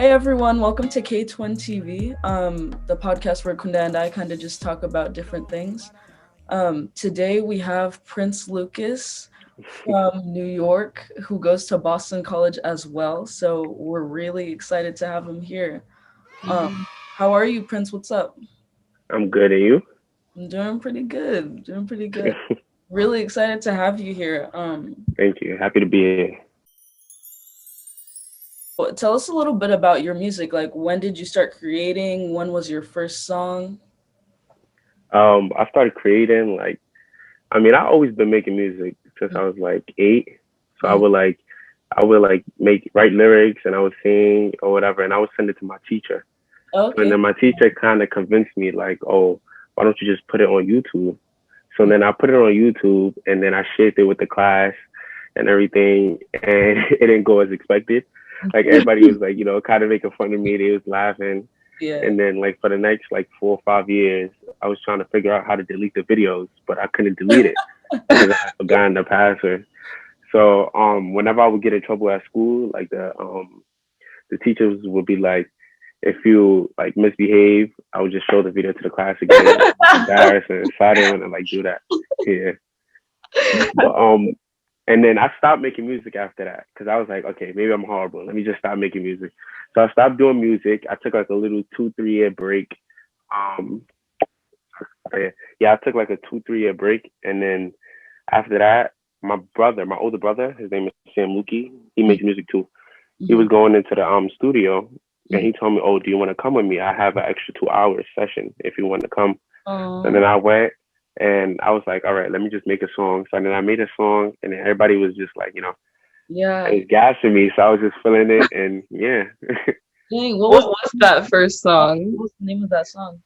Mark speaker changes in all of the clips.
Speaker 1: Hey everyone, welcome to ktwinTV, the podcast where Kunda and I kind of just talk about different things. Today we have Prince Lucas from New York, who goes to Boston College as well. So we're really excited to have him here. How are you, Prince? What's up?
Speaker 2: I'm good, and you?
Speaker 1: I'm doing pretty good. Really excited to have you here.
Speaker 2: Thank you. Happy to be here.
Speaker 1: Tell us a little bit about your music. Like, when did you start creating? When was your first song?
Speaker 2: I started creating I always been making music since I was like 8. So
Speaker 1: Mm.
Speaker 2: I would like make write lyrics and I would sing or whatever, and I would send it to my teacher. And
Speaker 1: Okay.
Speaker 2: then my teacher kind of convinced me like, oh, why don't you just put it on YouTube? So then I put it on YouTube, and then I shared it with the class and everything, and it didn't go as expected. Like everybody was like, kind of making fun of me. They was laughing.
Speaker 1: Yeah.
Speaker 2: And then like for the next like 4 or 5 years, I was trying to figure out how to delete the videos, but I couldn't delete it because I had forgotten the password. So whenever I would get in trouble at school, like the teachers would be like, if you like misbehave, I would just show the video to the class again. Embarrassing. So I didn't want to like do that. Yeah. But and then I stopped making music after that because I was like, okay, maybe I'm horrible. Let me just stop making music. So I stopped doing music. I took like a little 2 3 year break. Um, yeah, I took like a 2 3 year break, and then after that, my older brother, his name is Sam Luki. He makes music too. He was
Speaker 1: Mhm.
Speaker 2: going into the studio, and
Speaker 1: Mhm.
Speaker 2: he told me, "Oh, do you want to come with me? I have an extra 2 hours session if you want to come." And
Speaker 1: Oh,
Speaker 2: then I went, and I was like, "All right, let me just make a song." So then I made a song, and then everybody was just like,
Speaker 1: yeah.
Speaker 2: it was gassing me. So I was just feeling it, and yeah,
Speaker 1: Dang,
Speaker 3: What was that first song?
Speaker 1: what was the name of that song?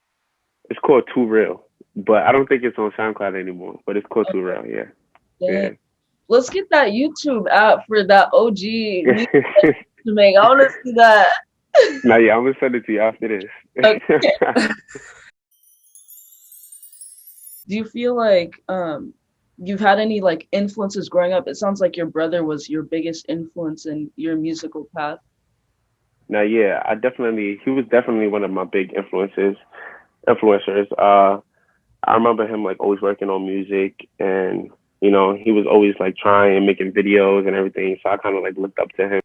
Speaker 2: it's called Too Real. But I don't think it's on SoundCloud anymore. But it's called Too Real. Yeah,
Speaker 1: Dang.
Speaker 2: yeah.
Speaker 1: Let's get that YouTube app for that OG music to make. I want to see that.
Speaker 2: Now, yeah, I'm gonna send it to you after this.
Speaker 1: Okay. Do you feel like you've had any like influences growing up? It sounds like your brother was your biggest influence in your musical path.
Speaker 2: Now, yeah, he was definitely one of my big influencers. I remember him like always working on music, and he was always like trying and making videos and everything. So I kind of like looked up to him.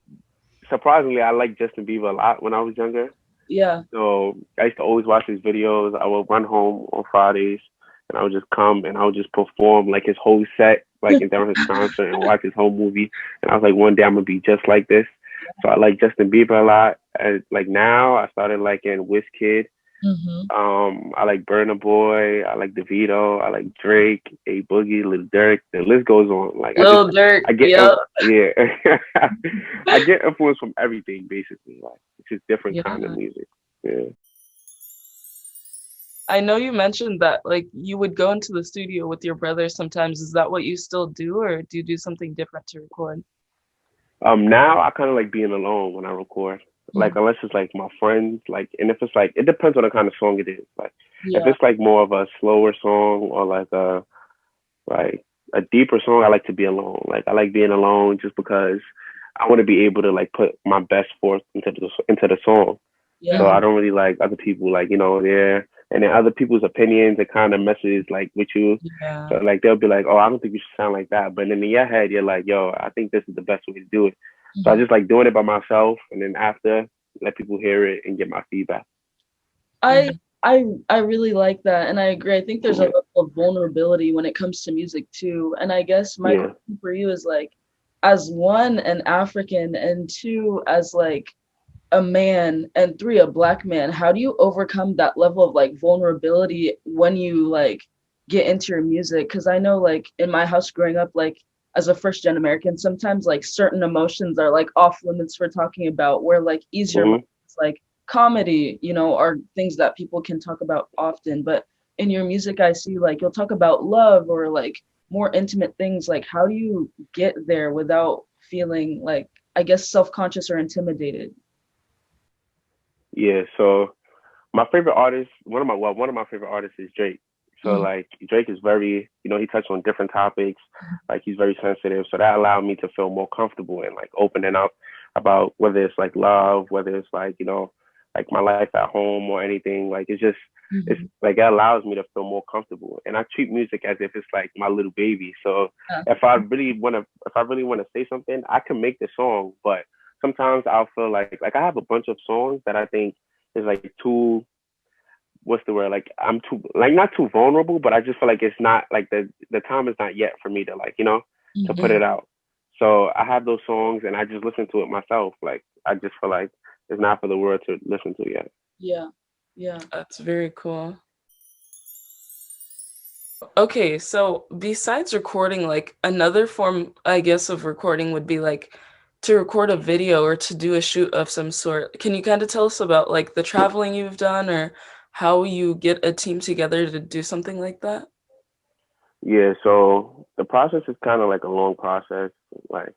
Speaker 2: Surprisingly, I liked Justin Bieber a lot when I was younger.
Speaker 1: Yeah.
Speaker 2: So I used to always watch his videos. I would run home on Fridays, and I would just come and I would just perform like his whole set, like during his concert, and watch his whole movie. And I was like, one day I'm gonna be just like this. So I like Justin Bieber a lot. And like now, I started liking Wizkid.
Speaker 1: Hmm.
Speaker 2: I like Burna Boy. I like DeVito. I like Drake, A Boogie, Lil Durk. The list goes on. Like
Speaker 1: Lil Durk.
Speaker 2: I get,
Speaker 1: Yep.
Speaker 2: yeah, I get influence from everything basically. Like it's just different kind of
Speaker 1: Yeah.
Speaker 2: music. Yeah.
Speaker 3: I know you mentioned that like you would go into the studio with your brother sometimes. Is that what you still do, or do you do something different to record?
Speaker 2: Now I kind of like being alone when I record. Like
Speaker 1: Mm.
Speaker 2: unless it's like my friends, like, and if it's like, it depends on the kind of song it is. Like if
Speaker 1: Yeah.
Speaker 2: it's like more of a slower song or like a deeper song, I like to be alone. Like I like being alone just because I want to be able to like put my best forth into the song. So
Speaker 1: Yeah.
Speaker 2: I don't really like other people like there, and then other people's opinions it kind of messes like with you.
Speaker 3: Yeah.
Speaker 2: So like they'll be like, oh, I don't think you should sound like that, but then in your head you're like, yo, I think this is the best way to do it. So I
Speaker 1: Mhm.
Speaker 2: just like doing it by myself, and then after let people hear it and get my feedback.
Speaker 1: I
Speaker 3: Hmm.
Speaker 1: I really like that, and I agree. I think there's a
Speaker 2: Yeah,
Speaker 1: level of vulnerability when it comes to music too. And I guess my
Speaker 2: yeah.
Speaker 1: question for you is like, as one, an African, and two, as like a man, and three, a black man, how do you overcome that level of like vulnerability when you like get into your music? Because I know like in my house growing up, like as a first gen American, sometimes like certain emotions are like off limits for talking about, where like easier
Speaker 2: Hmm.
Speaker 1: emotions like comedy, are things that people can talk about often. But in your music, I see like you'll talk about love or like more intimate things. Like, how do you get there without feeling like, I guess, self-conscious or intimidated?
Speaker 2: Yeah. So my favorite artist, one of my favorite artists is Drake. So
Speaker 1: Mm.
Speaker 2: like Drake is very, he touched on different topics. Like he's very sensitive. So that allowed me to feel more comfortable and like opening up about whether it's like love, whether it's like, like my life at home or anything. Like it's
Speaker 1: Hmm.
Speaker 2: like it allows me to feel more comfortable. And I treat music as if it's like my little baby. So
Speaker 1: Yeah.
Speaker 2: if I really want to say something, I can make the song. But sometimes I'll feel like I have a bunch of songs that I think is like too, what's the word? Like I'm too, like not too vulnerable, but I just feel like it's not like the time is not yet for me to like, to put
Speaker 1: Hmm.
Speaker 2: it out. So I have those songs and I just listen to it myself. Like I just feel like it's not for the world to listen to yet.
Speaker 1: Yeah. Yeah.
Speaker 3: That's very cool. Okay, so besides recording, like another form, I guess, of recording would be like to record a video or to do a shoot of some sort. Can you kind of tell us about like the traveling you've done or how you get a team together to do something like that?
Speaker 2: Yeah, so the process is kind of like a long process. Like,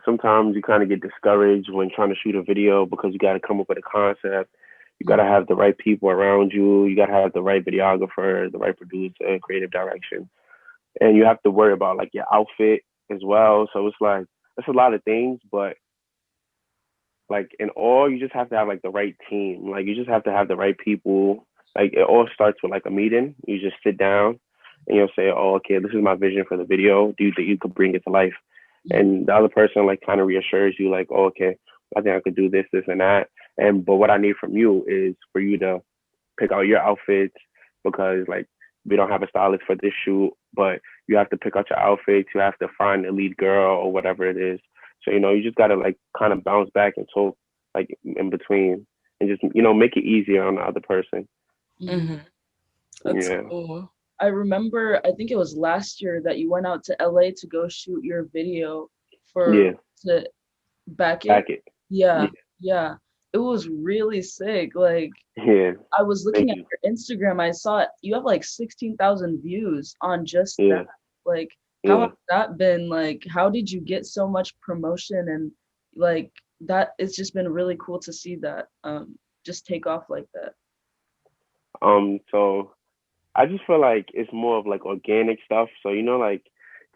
Speaker 2: sometimes you kind of get discouraged when trying to shoot a video because you got to come up with a concept. You got to have the right people around you. You got to have the right videographer, the right producer, creative direction. And you have to worry about like your outfit as well. So it's like, it's a lot of things, but like in all, you just have to have like the right team. Like you just have to have the right people. Like it all starts with like a meeting. You just sit down and you'll say, "Oh, okay, this is my vision for the video. Do you think you could bring it to life?" And the other person like kind of reassures you, like, "Oh, okay, I think I could do this, this, and that." And but what I need from you is for you to pick out your outfits because like we don't have a stylist for this shoot, but you have to pick out your outfits. You have to find the lead girl or whatever it is. So you just gotta like kind of bounce back and talk like in between and just make it easier on the other person.
Speaker 1: Hmm.
Speaker 3: Hmm. That's
Speaker 2: Yeah,
Speaker 3: cool.
Speaker 1: I remember, I think it was last year that you went out to LA to go shoot your video for
Speaker 2: yeah,
Speaker 1: to back it.
Speaker 2: back it.
Speaker 1: Yeah,
Speaker 2: Yeah,
Speaker 1: yeah. It was really sick. Like
Speaker 2: yeah.
Speaker 1: I was looking
Speaker 2: Thank
Speaker 1: at
Speaker 2: you.
Speaker 1: your Instagram, I saw it, you have like 16,000 views on just that.
Speaker 2: Yeah,
Speaker 1: Like how has
Speaker 2: yeah.
Speaker 1: that been? Like how did you get so much promotion and like that it's just been really cool to see that just take off like that.
Speaker 2: So I just feel like it's more of like organic stuff. So like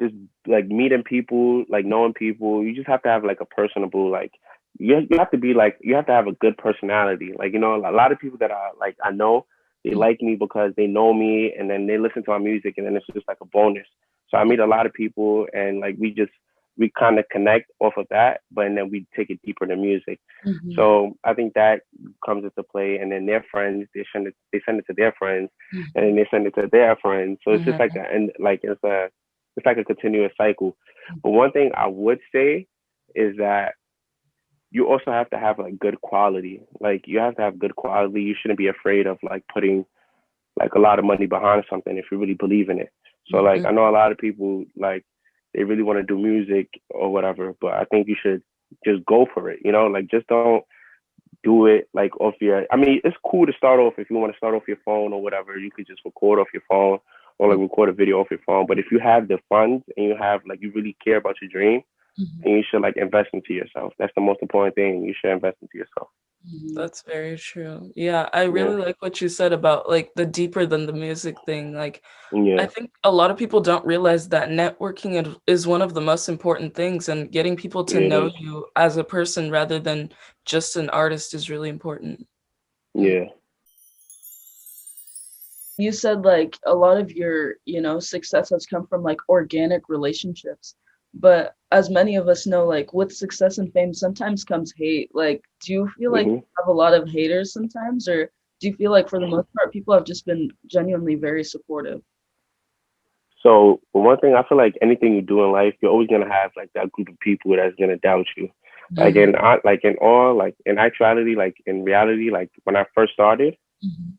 Speaker 2: just like meeting people, like knowing people. You just have to have like a personable like you have to be like you have to have a good personality. Like a lot of people that I know they
Speaker 1: Mhm.
Speaker 2: like me because they know me and then they listen to my music and then it's just like a bonus. So I meet a lot of people and like we kind of connect off of that, but and then we take it deeper than music.
Speaker 1: Mhm.
Speaker 2: So I think that comes into play, and then their friends they send it to their friends, and then
Speaker 1: Mhm.
Speaker 2: they send it to their friends. So it's just like
Speaker 3: Hmm.
Speaker 2: it's like a continuous cycle. But one thing I would say is that you also have to have like good quality. Like you have to have good quality. You shouldn't be afraid of like putting like a lot of money behind something if you really believe in it. So like I
Speaker 1: Mhm.
Speaker 2: know a lot of people like they really want to do music or whatever, but I think you should just go for it. Like just don't do it like off your. I mean, it's cool to start off if you want to start off your phone or whatever. You could just record off your phone or like record a video off your phone. But if you have the funds and you have like you really care about your dream,
Speaker 1: Mhm.
Speaker 2: and you should like invest into yourself. That's the most important thing. You should invest into yourself.
Speaker 1: Mhm.
Speaker 3: That's very true. Yeah, I
Speaker 2: Yeah,
Speaker 3: really like what you said about like the deeper than the music thing. Like I
Speaker 2: yeah,
Speaker 3: think a lot of people don't realize that networking is one of the most important things, and getting people to
Speaker 2: yeah, it
Speaker 3: know
Speaker 2: is.
Speaker 3: you as a person rather than just an artist is really important.
Speaker 1: Mhm.
Speaker 2: Yeah.
Speaker 1: You said like a lot of your, success has come from like organic relationships. But as many of us know, like with success and fame sometimes comes hate. Like, do you feel like
Speaker 2: Mhm.
Speaker 1: you have a lot of haters sometimes, or do you feel like for the most part people have just been genuinely very supportive?
Speaker 2: So for one thing, I feel like anything you do in life, you're always gonna have like that group of people that's gonna doubt you.
Speaker 1: Mhm.
Speaker 2: Like in all, like in actuality, like in reality, like when I first started,
Speaker 1: Mhm.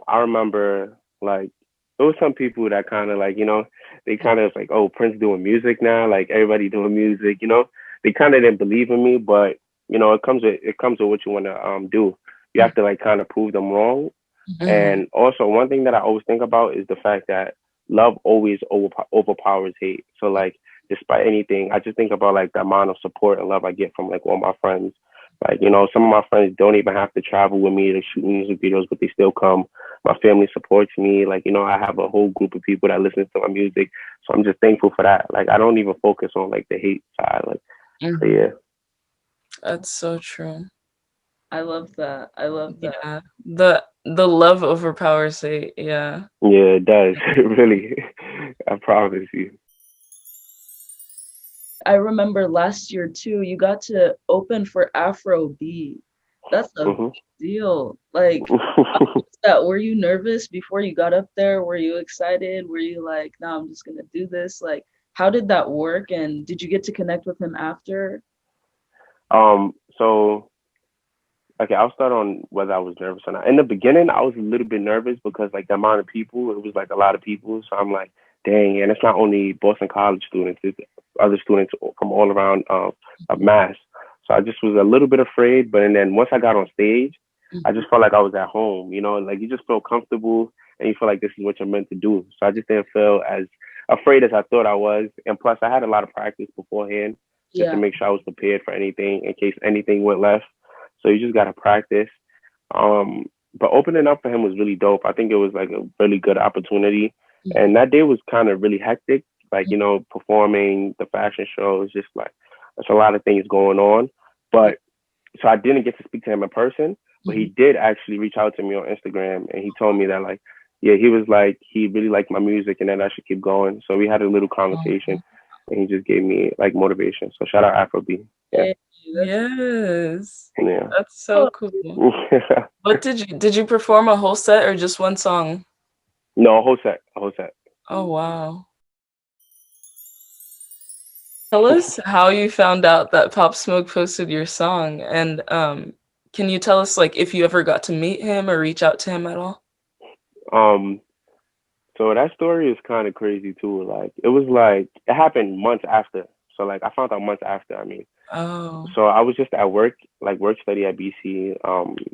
Speaker 2: I remember like there was some people that kind of like they kind of like, oh, Prince doing music now, like everybody doing music, they kind of didn't believe in me, but it comes with what you want to do. You
Speaker 1: Mhm.
Speaker 2: have to like kind of prove them wrong.
Speaker 1: Mhm.
Speaker 3: Hmm.
Speaker 2: And also one thing that I always think about is the fact that love always overpowers hate. So like despite anything, I just think about like the amount of support and love I get from like all my friends. Like, some of my friends don't even have to travel with me to shoot music videos, but they still come. My family supports me. Like, I have a whole group of people that listen to my music. So I'm just thankful for that. Like, I don't even focus on like the hate side. Like, so
Speaker 3: Hmm.
Speaker 2: yeah.
Speaker 3: That's so true.
Speaker 1: I love that. I love that.
Speaker 3: Yeah. The love overpowers hate. Yeah.
Speaker 2: Yeah, it does. Really. I promise you.
Speaker 1: I remember last year too, you got to open for AfroB. That's a big
Speaker 2: Hmm.
Speaker 1: deal. Like, how was that? Were you nervous before you got up there? Were you excited? Were you like, no, I'm just gonna do this? Like, how did that work? And did you get to connect with him after?
Speaker 2: So okay, I'll start on whether I was nervous or not. In the beginning, I was a little bit nervous because like the amount of people, it was like a lot of people. So I'm like, dang, and it's not only Boston College students, it's other students from all around of Mass. So I just was a little bit afraid, but and then once I got on stage, I
Speaker 1: Mhm.
Speaker 2: just felt like I was at home. You know, like you just feel comfortable and you feel like this is what you're meant to do. So I just didn't feel as afraid as I thought I was. And plus, I had a lot of practice beforehand just to
Speaker 1: Yeah.
Speaker 2: make sure I was prepared for anything in case anything went left. So you just gotta practice. Um, but opening up for him was really dope. I think it was like a really good opportunity.
Speaker 1: Mhm.
Speaker 2: And that day was kind of really hectic. Like, you know, performing the fashion show is just like there's a lot of things going on.
Speaker 1: Yeah.
Speaker 2: But so I didn't get to speak to him in person, but
Speaker 1: Mhm.
Speaker 2: he did actually reach out to me on Instagram and he told me that like, yeah, he was like he really liked my music and that I should keep going. So we had a little conversation
Speaker 1: Oh,
Speaker 2: and he just gave me like motivation. So shout out AfroB. Yeah.
Speaker 1: hey, that's
Speaker 3: Yes.
Speaker 2: Yeah.
Speaker 3: That's so
Speaker 1: cool.
Speaker 3: cool. What did you perform a whole set or just one song?
Speaker 2: No, a whole set. A whole set.
Speaker 3: Oh wow. Tell us how you found out that Pop Smoke posted your song and can you tell us like if you ever got to meet him or reach out to him at all?
Speaker 2: Um, so that story is kind of crazy too. Like it was like it happened months after. So like I found out months after. I mean,
Speaker 3: Oh.
Speaker 2: so I was just at work, like work study at BC,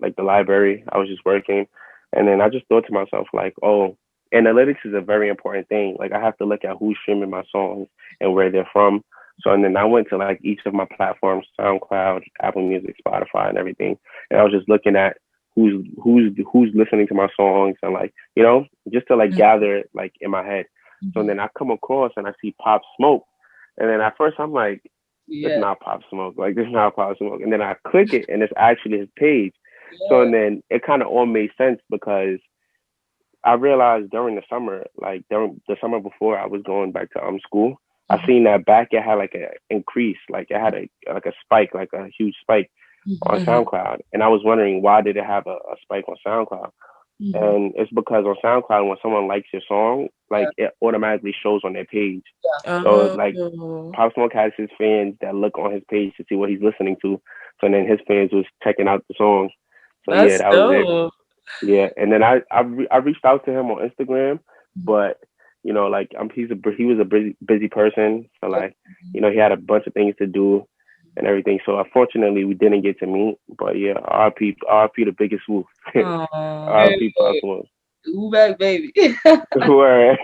Speaker 2: like the library. I was just working, and then I just thought to myself like, oh, analytics is a very important thing. Like I have to look at who's streaming my songs and where they're from. So and then I went to like each of my platforms, SoundCloud, Apple Music, Spotify, and everything, and I was just looking at who's listening to my songs and like just to like
Speaker 3: Mhm.
Speaker 2: gather it like in my head. So
Speaker 1: Mhm.
Speaker 2: then I come across and I see Pop Smoke, and then at first I'm like, it's
Speaker 1: Yeah.
Speaker 2: not Pop Smoke. Like this is not Pop Smoke. And then I click it and it's actually his page. So
Speaker 1: Yeah.
Speaker 2: and then it kind of all made sense because I realized during the summer, like during the summer before I was going back to school, I
Speaker 1: Mhm.
Speaker 2: seen that back it had like a increase, like it had a spike, like a huge spike on
Speaker 1: Mhm.
Speaker 3: Mhm.
Speaker 2: SoundCloud. And I was wondering why did it have a spike on SoundCloud?
Speaker 1: Mhm.
Speaker 2: And it's because on SoundCloud when someone likes your song, like
Speaker 1: Yeah.
Speaker 2: it automatically shows on their page. So like
Speaker 3: Oh.
Speaker 2: Pop Smoke has his fans that look on his page to see what he's listening to. So then his fans was checking out the songs. So yeah,
Speaker 3: That's
Speaker 2: that was it.
Speaker 3: dope.
Speaker 2: Yeah, and then I reached out to him on Instagram,
Speaker 1: Mhm.
Speaker 2: but like he was a busy person, so
Speaker 1: Yep.
Speaker 2: like he had a bunch of things to do and everything. So unfortunately, we didn't get to meet. But yeah, RP the biggest wolf.
Speaker 3: Aw.
Speaker 2: RP Pop
Speaker 1: Hey,
Speaker 2: Smoke.
Speaker 1: who back, baby?
Speaker 2: Word.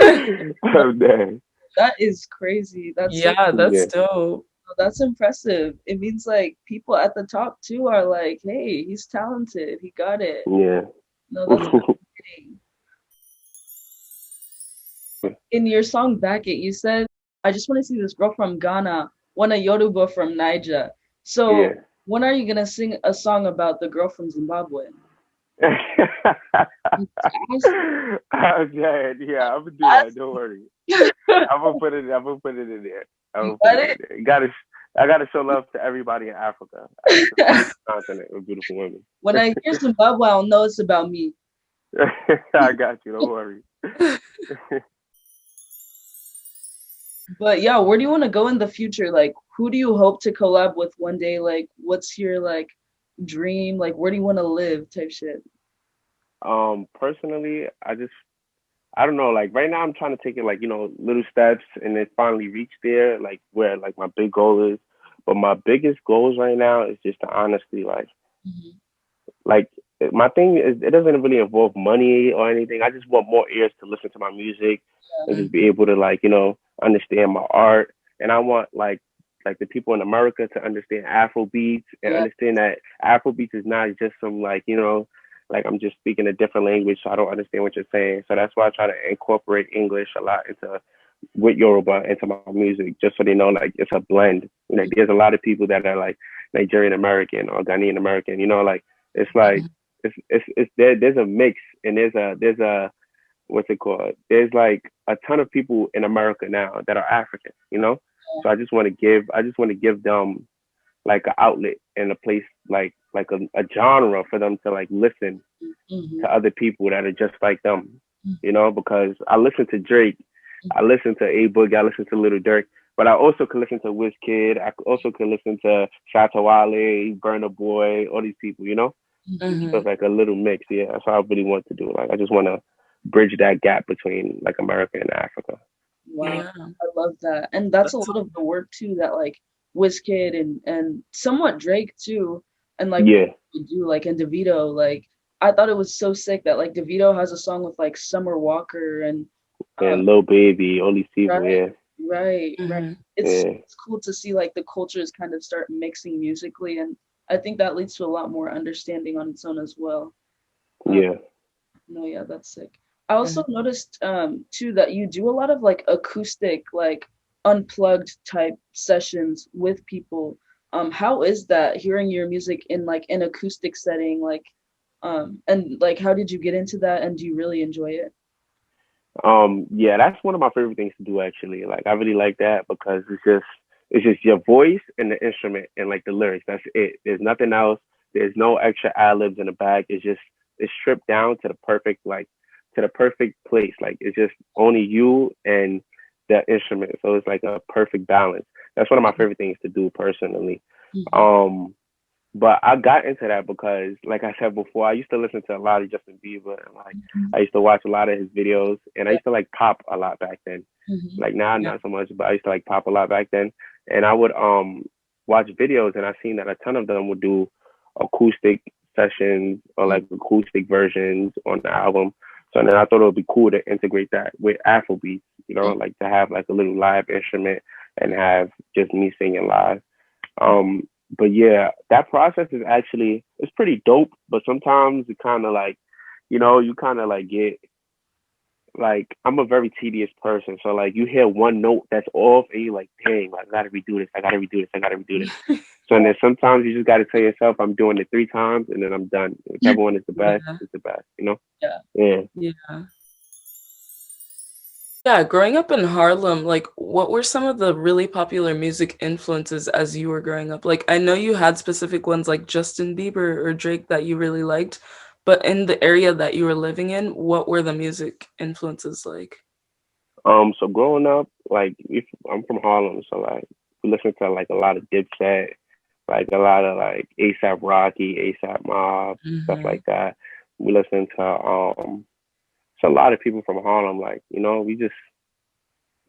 Speaker 2: I'm dead.
Speaker 1: That is crazy. That's so
Speaker 3: Yeah, that's
Speaker 2: Yeah,
Speaker 3: dope.
Speaker 1: that's impressive. It means like people at the top too are like, hey, he's talented. He got it.
Speaker 2: yeah.
Speaker 1: No, that's fascinating. In your song Back It, you said, I just want to see this girl from Ghana, one a Yoruba from Niger. So
Speaker 2: Yeah.
Speaker 1: when are you gonna sing a song about the girl from Zimbabwe? Yes.
Speaker 2: I'm dead. Yeah, I'm gonna do that.
Speaker 1: Yes.
Speaker 2: Don't worry.
Speaker 1: You
Speaker 2: I'm gonna put it. I'm gonna put it in there. I'm gonna put
Speaker 1: got
Speaker 2: it in
Speaker 1: it?
Speaker 2: there. I gotta show love to everybody in Africa. It's a beautiful continent with beautiful women.
Speaker 1: When I hear Zimbabwe, I'll know it's about me.
Speaker 2: I got you. Don't worry.
Speaker 1: But yeah, where do you want to go in the future? Like, who do you hope to collab with one day? Like, what's your like dream? Like, where do you want to live? Type shit.
Speaker 2: Personally, I don't know. Like right now, I'm trying to take it like little steps and then finally reach there, like where like my big goal is. But my biggest goals right now is just to honestly
Speaker 1: Mhm.
Speaker 2: like my thing is it doesn't really involve money or anything. I just want more ears to listen to my music and just be able to like understand my art. And I want like the people in America to understand Afro beats and
Speaker 1: Yeah.
Speaker 2: understand that Afro beats is not just some like like I'm just speaking a different language so I don't understand what you're saying. So that's why I try to incorporate English a lot into with Yoruba into my music, just so they know like it's a blend. Like there's a lot of people that are like Nigerian American or Ghanaian American, you know, like it's like it's there's a mix, and there's a what's it called? There's like a ton of people in America now that are African, you know? So I just want to give them like an outlet and a place like a genre for them to like listen
Speaker 1: Mm-hmm.
Speaker 2: to other people that are just like them, you know, because I listen to Drake, I listen to A Boogie, I listen to Little Dirk, but I also could listen to Wizkid, I also could listen to Shatta Wale, Burna Boy, all these people, you know? So it's like a little mix. Yeah, that's what I really want to do. Like I just want to bridge that gap between like America and Africa.
Speaker 1: Wow,
Speaker 3: Yeah.
Speaker 1: I love that, and that's a lot of the work too that like Wizkid and somewhat Drake too, and like what
Speaker 2: Yeah,
Speaker 1: we do like and DeVito. Like I thought it was so sick that like DeVito has a song with like Summer Walker and
Speaker 2: and Lil Baby, all these people.
Speaker 1: right,
Speaker 2: Yeah,
Speaker 1: right.
Speaker 2: yeah,
Speaker 1: It's cool to see like the cultures kind of start mixing musically, and I think that leads to a lot more understanding on its own as well. Um,
Speaker 2: yeah.
Speaker 1: No, yeah, that's sick. I also noticed too that you do a lot of like acoustic, like unplugged type sessions with people. How is that hearing your music in like an acoustic setting? Like, and like how did you get into that and do you really enjoy it?
Speaker 2: Yeah, that's one of my favorite things to do actually. Like I really like that because it's just your voice and the instrument and like the lyrics. That's it. There's nothing else. There's no extra ad libs in the back. It's stripped down to the perfect to the perfect place. Like it's just only you and the instrument. So it's like a perfect balance. That's one of my favorite things to do personally.
Speaker 1: Mhm.
Speaker 2: Um but I got into that because, like I said before, I used to listen to a lot of Justin Bieber, and like I used to watch a lot of his videos, and I
Speaker 1: Yeah.
Speaker 2: used to like pop a lot back then.
Speaker 1: Mhm.
Speaker 2: Like now,
Speaker 3: Yeah.
Speaker 2: not so much, but I used to like pop a lot back then. And I would watch videos, and I seen that a ton of them would do acoustic sessions or like acoustic versions on the album. So then I thought it would be cool to integrate that with Afrobeats, you know, like to have like a little live instrument and have just me singing live. But yeah, that process is actually it's pretty dope. But sometimes it kind of like, you know, you kind of like get like I'm a very tedious person, so like you hear one note that's off, and you're like, dang, like, I gotta redo this, I gotta redo this, I gotta redo this. So and then sometimes you just gotta tell yourself, I'm doing it 3 times, and then I'm done. Whichever one is the best
Speaker 3: Yeah.
Speaker 2: is the best, you know?
Speaker 1: Yeah.
Speaker 2: Yeah.
Speaker 3: Yeah. Yeah, growing up in Harlem, like what were some of the really popular music influences as you were growing up? Like I know you had specific ones like Justin Bieber or Drake that you really liked, but in the area that you were living in, what were the music influences like?
Speaker 2: So growing up, like if I'm from Harlem, so like we listen to like a lot of Dipset, like a lot of like ASAP Rocky, ASAP Mob, stuff like that. We listen to so a lot of people from Harlem, like, you know, we just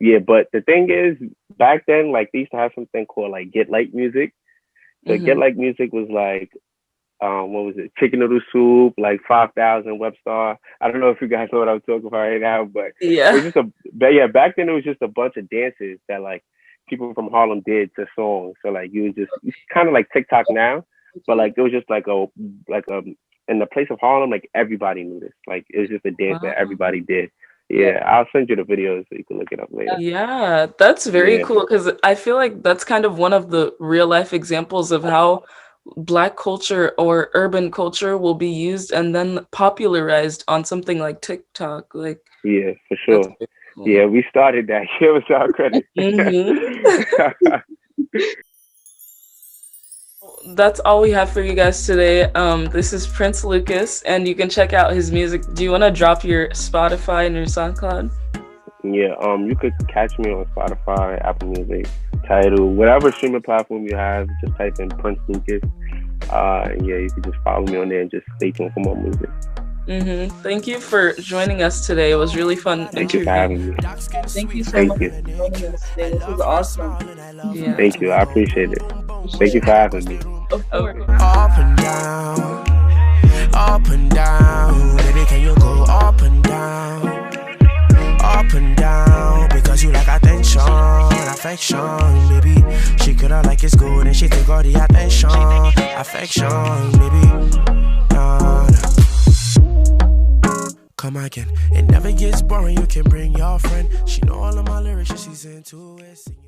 Speaker 2: yeah, but the thing is back then, like they used to have something called like Get Like music. So Get Like music was like what was it? Chicken noodle soup, like 5,000 Webstar. I don't know if you guys know what I'm talking about right now, but it was
Speaker 3: Yeah.
Speaker 2: just but yeah, back then it was just a bunch of dances that like people from Harlem did to songs. So like you was just it's kind of like TikTok now, but like it was just like a in the place of Harlem, like everybody knew this. Like it was just a dance that
Speaker 3: Wow.
Speaker 2: everybody did.
Speaker 1: Yeah.
Speaker 2: Yeah, I'll send you the videos so you can look it up later.
Speaker 3: Yeah, that's very
Speaker 2: Yeah,
Speaker 3: cool because I feel like that's kind of one of the real life examples of how Black culture or urban culture will be used and then popularized on something like TikTok. Like
Speaker 2: yeah, for
Speaker 3: that's
Speaker 2: sure.
Speaker 3: very cool.
Speaker 2: Yeah, we started that. Give us our credit.
Speaker 3: That's all we have for you guys today. This is Prince Lucas, and you can check out his music. Do you want to drop your Spotify and your SoundCloud?
Speaker 2: Yeah, you could catch me on Spotify, Apple Music, Tidal, whatever streaming platform you have. Just type in Prince Lucas. And yeah, you can just follow me on there and just stay tuned for more music.
Speaker 3: Thank you for joining us today. It was really fun
Speaker 2: Thank you for having me.
Speaker 1: Thank you so
Speaker 2: Thank
Speaker 1: much
Speaker 2: you.
Speaker 1: for joining us today. This was awesome.
Speaker 3: Yeah.
Speaker 2: Thank you. I appreciate it. Thank you for having me.
Speaker 1: Of course.
Speaker 4: Up and down, up and down. Baby, can you go up and down? Up and down, because you like attention, affection, baby. She could have like it's good and she take all the attention, affection, baby. come again. It never gets boring, you can bring your friend. She know all of my lyrics, she's into it. Singing.